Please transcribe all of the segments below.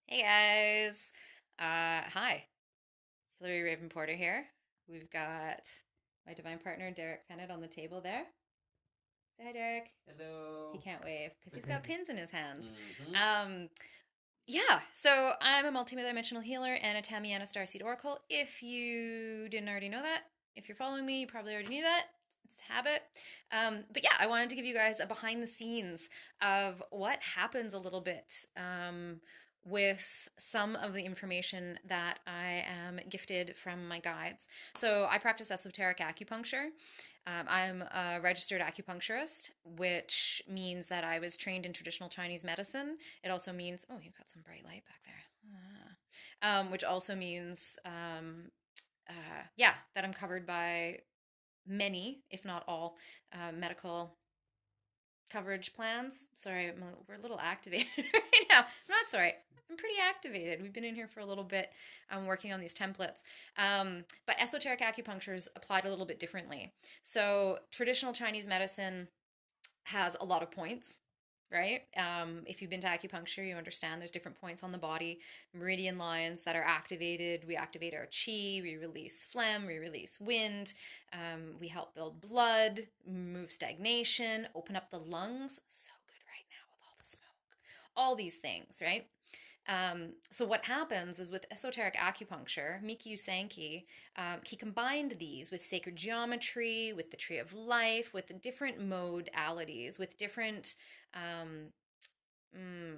Hey guys. Hi. Hillary Raven Porter here. We've got my divine partner Derek Pennant on the table there. Say hi, Derek. He Hello. can't wave because he's got pins in his hands. Mm-hmm. Um, yeah, so I'm a multidimensional healer and a Tamiana Starseed Oracle. If you didn't already know that, if you're following me, you probably already knew that. It's a habit. But yeah, I wanted to give you guys a behind the scenes of what happens a little bit with some of the information that I am gifted from my guides. So I practice esoteric acupuncture. I'm a registered acupuncturist, which means that I was trained in traditional Chinese medicine. It also means, oh, you've got some bright light back there. Which also means, yeah, that I'm covered by many, if not all, medical coverage plans. Sorry, we're a little activated right now. I'm not sorry. I'm pretty activated. We've been in here for a little bit. I'm working on these templates. But esoteric acupuncture is applied a little bit differently. So traditional Chinese medicine has a lot of points, right? If you've been to acupuncture, you understand there's different points on the body, meridian lines that are activated. We activate our chi, we release phlegm, we release wind, we help build blood, move stagnation, open up the lungs. So good right now with all the smoke. All these things, right? So what happens is with esoteric acupuncture, Mikyu Sankey, he combined these with sacred geometry, with the tree of life, with the different modalities, with different um, mm,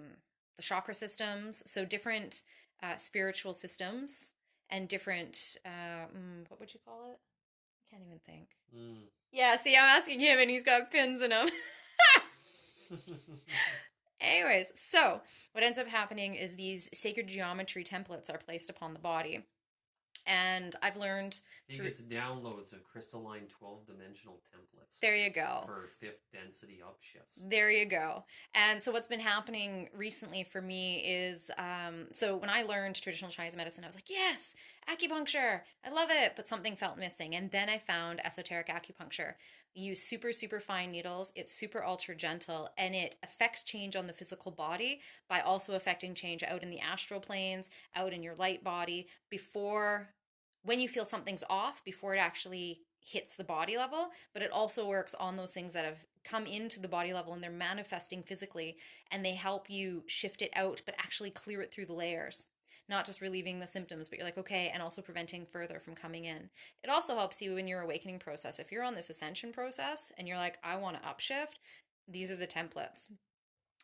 the chakra systems, so different spiritual systems and different what would you call it? I can't even think. Mm. Yeah, see, I'm asking him, and he's got pins in him. Anyways, so what ends up happening is these sacred geometry templates are placed upon the body. And I've learned He through, gets downloads of crystalline 12-dimensional templates there you go. for fifth density upshifts. There you go. And so what's been happening recently for me is so when I learned traditional Chinese medicine, I was like, yes, acupuncture. I love it. But something felt missing. And then I found esoteric acupuncture. You use super, super fine needles. It's super ultra gentle and it affects change on the physical body by also affecting change out in the astral planes, out in your light body before when you feel something's off, before it actually hits the body level, but it also works on those things that have come into the body level and they're manifesting physically, and they help you shift it out but actually clear it through the layers, not just relieving the symptoms, but you're like, okay, and also preventing further from coming in. It also helps you in your awakening process. If you're on this ascension process and you're like, I want to upshift, these are the templates.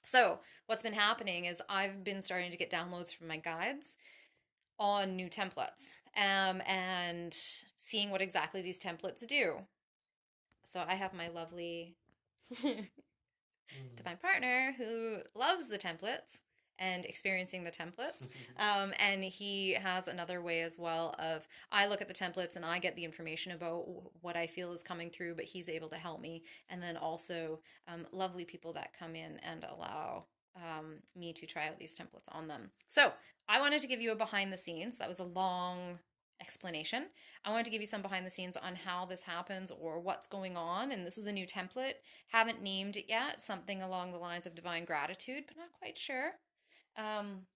So what's been happening is I've been starting to get downloads from my guides on new templates, and seeing what exactly these templates do. So I have my lovely Mm. to my partner who loves the templates and experiencing the templates. And he has another way as well of I look at the templates and I get the information about what I feel is coming through, but he's able to help me. And then also lovely people that come in and allow me to try out these templates on them. So I wanted to give you a behind the scenes. That was a long explanation. I wanted to give you some behind the scenes on how this happens or what's going on. And this is a new template. Haven't named it yet. Something along the lines of divine gratitude, but not quite sure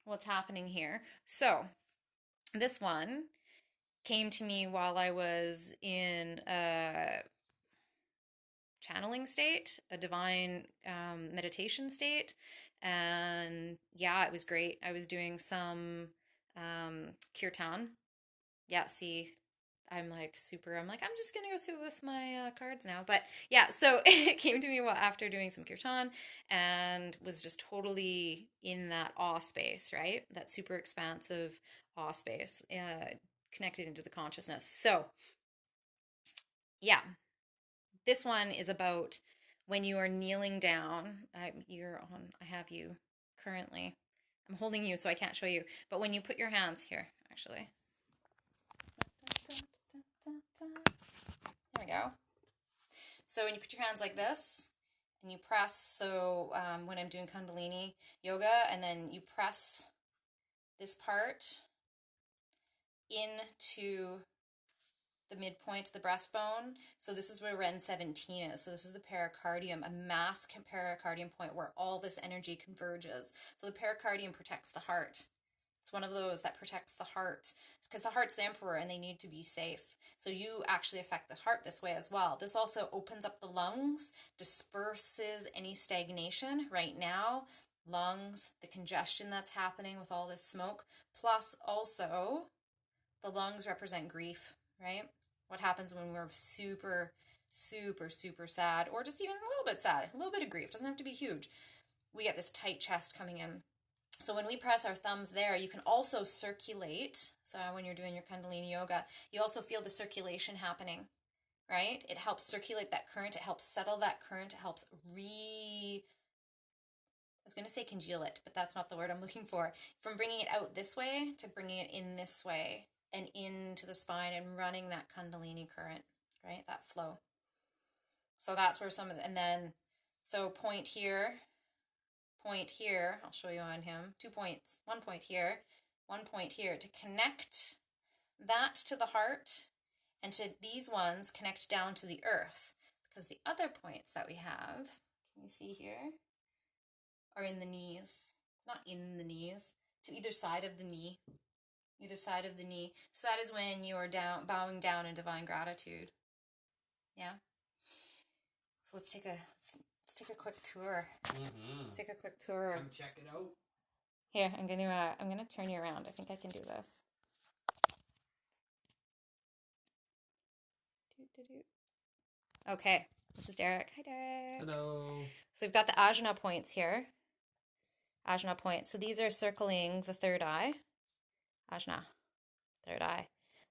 what's happening here. So this one came to me while I was in a channeling state, a divine meditation state. And yeah, it was great. I was doing some kirtan. Yeah, see, I'm like super, I'm like, I'm just gonna go sit with my cards now. But yeah, so it came to me after doing some kirtan and was just totally in that awe space, right? That super expansive awe space, connected into the consciousness. So yeah, this one is about when you are kneeling down. You're on, I have you currently. I'm holding you, so I can't show you. But when you put your hands here, actually, there we go. So when you put your hands like this and you press, so when I'm doing Kundalini yoga, and then you press this part into the midpoint of the breastbone. So this is where Ren 17 is. So this is the pericardium, a mass pericardium point where all this energy converges. So the pericardium protects the heart. It's one of those that protects the heart because the heart's the emperor and they need to be safe. So you actually affect the heart this way as well. This also opens up the lungs, disperses any stagnation right now, lungs, the congestion that's happening with all this smoke, plus also the lungs represent grief, right? What happens when we're super, super, super sad, or just even a little bit sad, a little bit of grief, doesn't have to be huge. We get this tight chest coming in. So when we press our thumbs there, you can also circulate. So when you're doing your Kundalini yoga, you also feel the circulation happening, right? It helps circulate that current. It helps settle that current. It helps I was going to say congeal it, but that's not the word I'm looking for. From bringing it out this way to bringing it in this way and into the spine and running that Kundalini current, right? That flow. So that's where some of the, and then, so point here, I'll show you on him, 2 points, 1 point here, 1 point here, to connect that to the heart, and to these ones connect down to the earth, because the other points that we have, can you see here, are in the knees, not in the knees, to either side of the knee, So that is when you are down, bowing down in divine gratitude. Yeah. So let's take a quick tour. Mm-hmm. Let's take a quick tour. Come check it out. Here, I'm gonna turn you around. I think I can do this. Okay, this is Derek. Hi, Derek. Hello. So we've got the ajna points here. Ajna points. So these are circling the third eye. Ajna, third eye.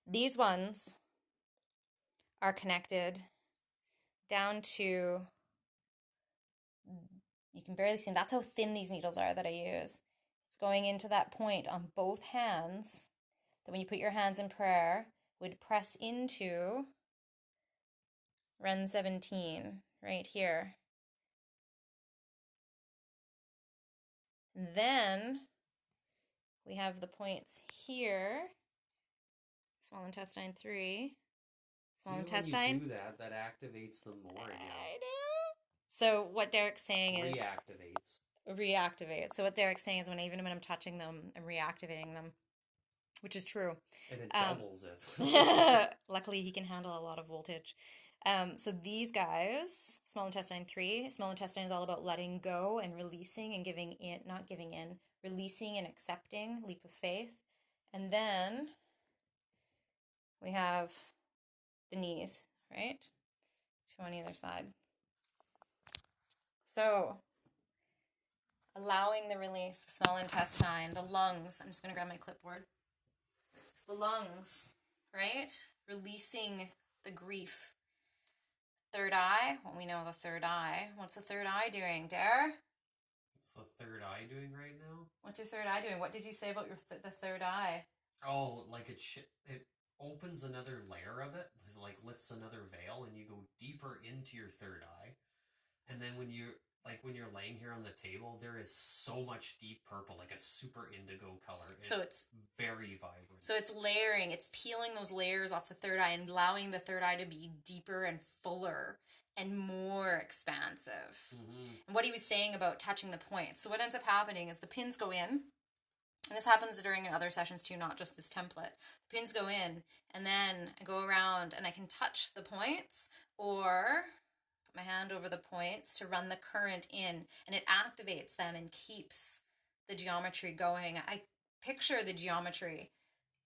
These ones are connected down to, you can barely see them. That's how thin these needles are that I use. It's going into that point on both hands that when you put your hands in prayer, would press into Run 17 right here. And then we have the points here. Small intestine 3. Small intestine. When you do that, that activates them more again. I know. So what Derek's saying is reactivate. So what Derek's saying is even when I'm touching them, I'm reactivating them, which is true. And it doubles it. Luckily, he can handle a lot of voltage. So these guys, small intestine 3, small intestine is all about letting go and releasing and giving in, not giving in, releasing and accepting, leap of faith. And then we have the knees, right? 2 on either side. So allowing the release, the small intestine, the lungs. I'm just going to grab my clipboard. The lungs, right? Releasing the grief. Third eye. Well, we know the third eye. What's the third eye doing, Dare? What's the third eye doing right now? What's your third eye doing? What did you say about your the third eye? Oh, like it opens another layer of it. It like lifts another veil, and you go deeper into your third eye. And then when you're laying here on the table, there is so much deep purple, like a super indigo color. It's very vibrant. So it's layering. It's peeling those layers off the third eye and allowing the third eye to be deeper and fuller and more expansive. Mm-hmm. And what he was saying about touching the points. So what ends up happening is the pins go in. And this happens during other sessions too, not just this template. The pins go in, and then I go around and I can touch the points or my hand over the points to run the current in, and it activates them and keeps the geometry going. I picture the geometry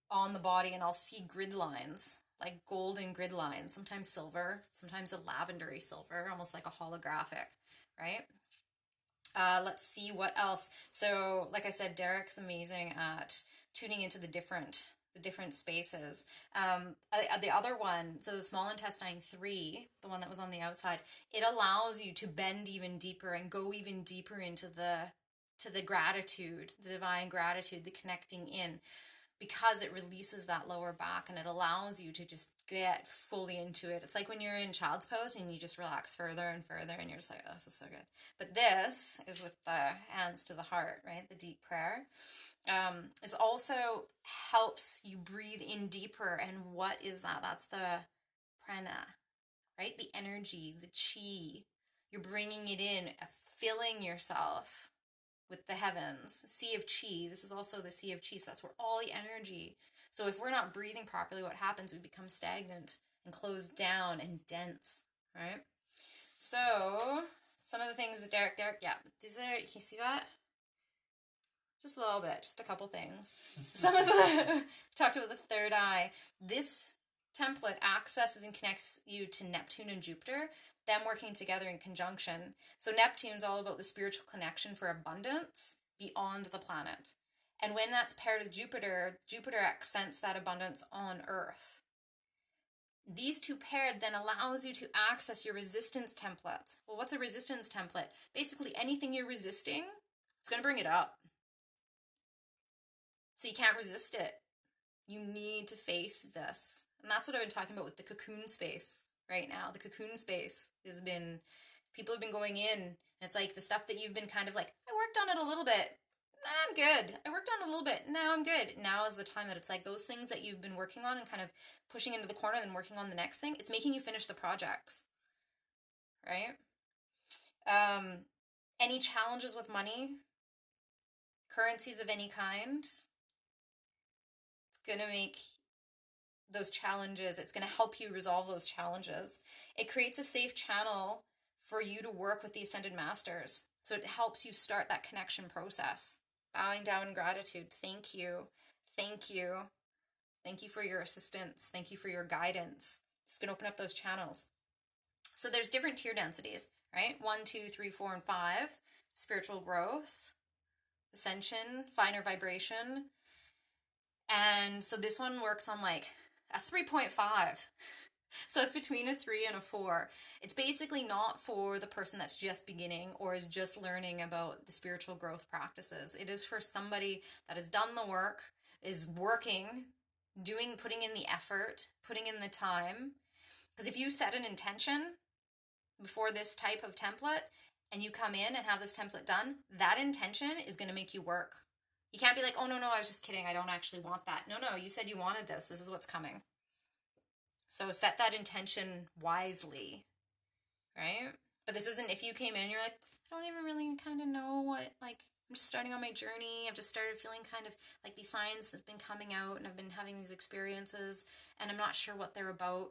on the body and I'll see grid lines, like golden grid lines, sometimes silver, sometimes a lavendery silver, almost like a holographic, right? Let's see what else. So like I said, Derek's amazing at tuning into the different spaces. The other one, the small intestine 3, the one that was on the outside, it allows you to bend even deeper and go even deeper into the gratitude, the divine gratitude, the connecting in, because it releases that lower back and it allows you to just get fully into it. It's like when you're in child's pose and you just relax further and further and you're just like, oh, this is so good. But this is with the hands to the heart, right? The deep prayer. It also helps you breathe in deeper. And what is that? That's the prana, right? The energy, the chi. You're bringing it in, filling yourself with the heavens, sea of chi. This is also the sea of chi, so that's where all the energy. So if we're not breathing properly, what happens? We become stagnant and closed down and dense, right? So some of the things that Derek, yeah, these are, can you see that? Just a little bit, just a couple things. Some of the, talked about the third eye. This template accesses and connects you to Neptune and Jupiter, them working together in conjunction. So Neptune's all about the spiritual connection for abundance beyond the planet. And when that's paired with Jupiter, Jupiter accents that abundance on Earth. These two paired then allows you to access your resistance templates. Well, what's a resistance template? Basically anything you're resisting, it's going to bring it up. So you can't resist it. You need to face this. And that's what I've been talking about with the cocoon space right now. The cocoon space has been, people have been going in, and it's like the stuff that you've been kind of like, I worked on it a little bit. Nah, I'm good. I worked on it a little bit. Now I'm good. Now is the time that it's like those things that you've been working on and kind of pushing into the corner and then working on the next thing. It's making you finish the projects, right? Any challenges with money, currencies of any kind, going to make those challenges, it's going to help you resolve those challenges. It creates a safe channel for you to work with the Ascended Masters. So it helps you start that connection process. Bowing down in gratitude. Thank you. Thank you. Thank you for your assistance. Thank you for your guidance. It's going to open up those channels. So there's different tier densities, right? 1, 2, 3, 4, and 5. Spiritual growth, ascension, finer vibration. And so this one works on like a 3.5. So it's between a 3 and a 4. It's basically not for the person that's just beginning or is just learning about the spiritual growth practices. It is for somebody that has done the work, is working, putting in the effort, putting in the time. Because if you set an intention before this type of template and you come in and have this template done, that intention is going to make you work. You can't be like, oh, no, I was just kidding. I don't actually want that. No, you said you wanted this. This is what's coming. So set that intention wisely, right? But this isn't, if you came in, you're like, I don't even really kind of know what, like, I'm just starting on my journey. I've just started feeling kind of like these signs that have been coming out and I've been having these experiences and I'm not sure what they're about.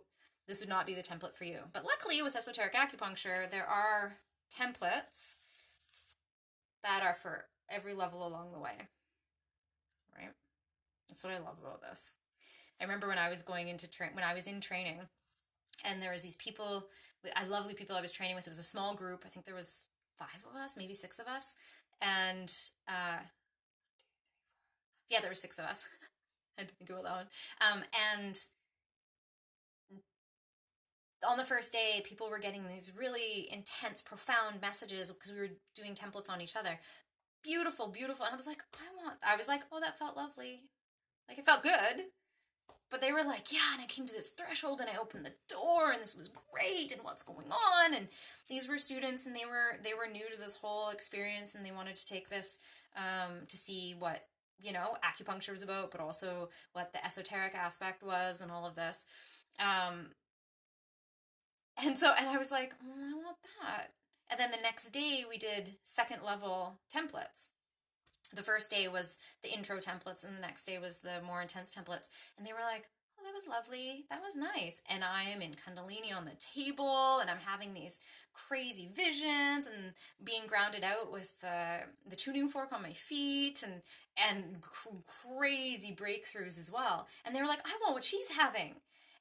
This would not be the template for you. But luckily with Esoteric Acupuncture, there are templates that are for every level along the way. Right? That's what I love about this. I remember when I was going into when I was in training, and there was these people, lovely people I was training with. It was a small group. I think there was 5 of us, maybe 6 of us, and yeah, there were 6 of us. I had to think about that one. And on the first day, people were getting these really intense, profound messages because we were doing templates on each other. Beautiful, beautiful. And I was like, oh, that felt lovely. Like, it felt good. But they were like, yeah, and I came to this threshold and I opened the door and this was great and what's going on? And these were students and they were new to this whole experience and they wanted to take this to see what, acupuncture was about, but also what the esoteric aspect was and all of this. And I was like, I want that. And then the next day we did 2nd level templates. The first day was the intro templates and the next day was the more intense templates. And they were like, oh, that was lovely. That was nice. And I am in Kundalini on the table and I'm having these crazy visions and being grounded out with the tuning fork on my feet and crazy breakthroughs as well. And they were like, I want what she's having.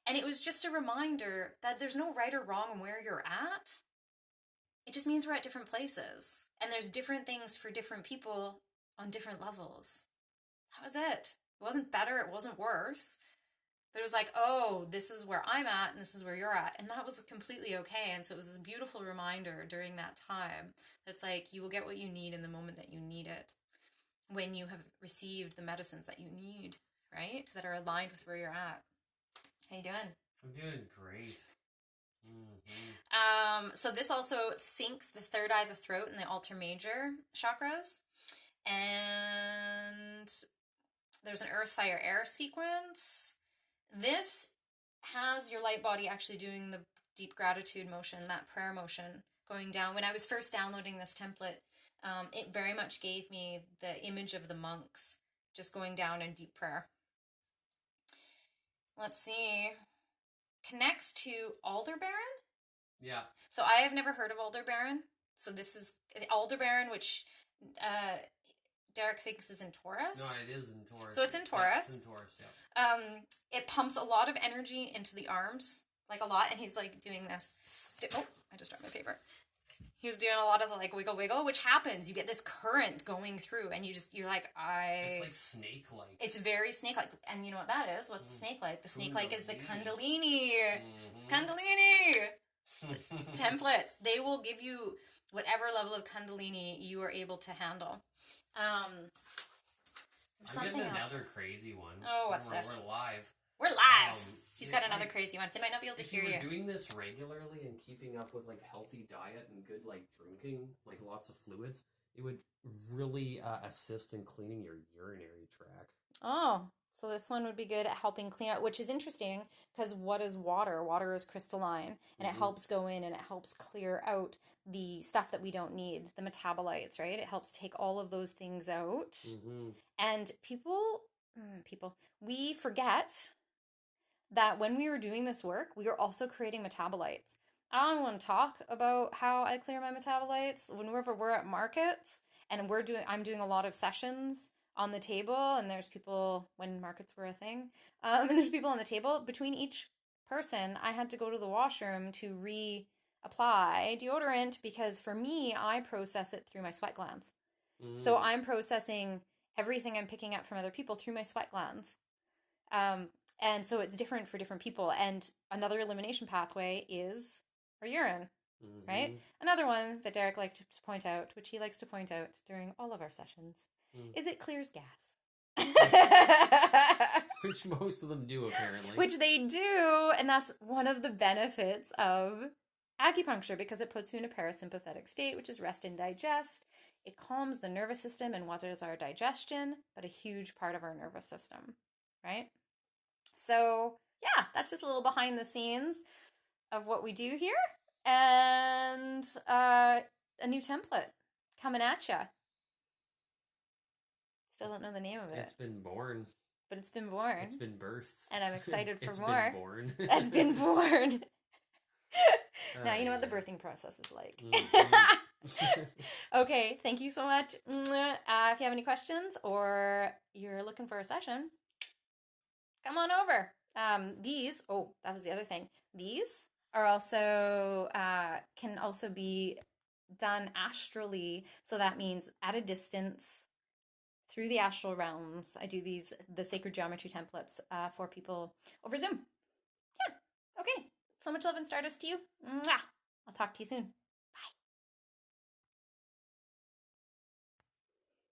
And it was just a reminder that there's no right or wrong on where you're at. It just means we're at different places. And there's different things for different people on different levels. That was it. It wasn't better, it wasn't worse. But it was like, oh, this is where I'm at and this is where you're at. And that was completely okay. And so it was this beautiful reminder during that time. That's like, you will get what you need in the moment that you need it. When you have received the medicines that you need, right? That are aligned with where you're at. How you doing? I'm doing great. Mm-hmm. So this also syncs the third eye, the throat, and the altar major chakras. And there's an earth, fire, air sequence. This has your light body actually doing the deep gratitude motion, that prayer motion going down. When I was first downloading this template, It very much gave me the image of the monks just going down in deep prayer. Let's see. Connects to Aldebaran. Yeah. So I have never heard of Aldebaran. So this is Aldebaran, which uh, Derek thinks is in No, Taurus. it is in Taurus. So it's in Yeah, Taurus. it's in Taurus, yeah. It pumps a lot of energy into the arms, like a lot, and he's like doing this. Oh, I just dropped my paper. He was doing a lot of like wiggle wiggle, which happens. You get this current going through, and you're like, It's like snake like. It's very snake like, and you know what that is? What's the snake like? The snake like is the Kundalini. Mm-hmm. Kundalini templates. They will give you whatever level of Kundalini you are able to handle. I'm getting another crazy one. Oh, what's this? We're live. We're live. He's got another crazy one. They might not be able to hear you. If you were doing this regularly and keeping up with like healthy diet and good like drinking, like lots of fluids, it would really assist in cleaning your urinary tract. Oh, so this one would be good at helping clean out, which is interesting because what is water? Water is crystalline and it helps go in and it helps clear out the stuff that we don't need, the metabolites, right? It helps take all of those things out. And we forget that when we were doing this work, we were also creating metabolites. I don't want to talk about how I clear my metabolites. Whenever we're at markets and I'm doing a lot of sessions on the table, and there's people when markets were a thing, and there's people on the table. Between each person, I had to go to the washroom to reapply deodorant because for me, I process it through my sweat glands. So I'm processing everything I'm picking up from other people through my sweat glands. And so it's different for different people. And another elimination pathway is our urine, right? Another one that Derek liked to point out, which he likes to point out during all of our sessions, is it clears gas. Which most of them do, apparently. Which they do. And that's one of the benefits of acupuncture because it puts you in a parasympathetic state, which is rest and digest. It calms the nervous system and what is our digestion, but a huge part of our nervous system, right? So, yeah, that's just a little behind the scenes of what we do here. And a new template coming at you. Still don't know the name of it. It's been born. But it's been born. It's been birthed. And I'm excited for more. It's been born. It's been born. Now you know what the birthing process is like. Okay, thank you so much. If you have any questions or you're looking for a session, come on over. That was the other thing. These are also, can also be done astrally. So that means at a distance through the astral realms. I do the sacred geometry templates for people over Zoom. Yeah. Okay. So much love and stardust to you. Mwah. I'll talk to you soon.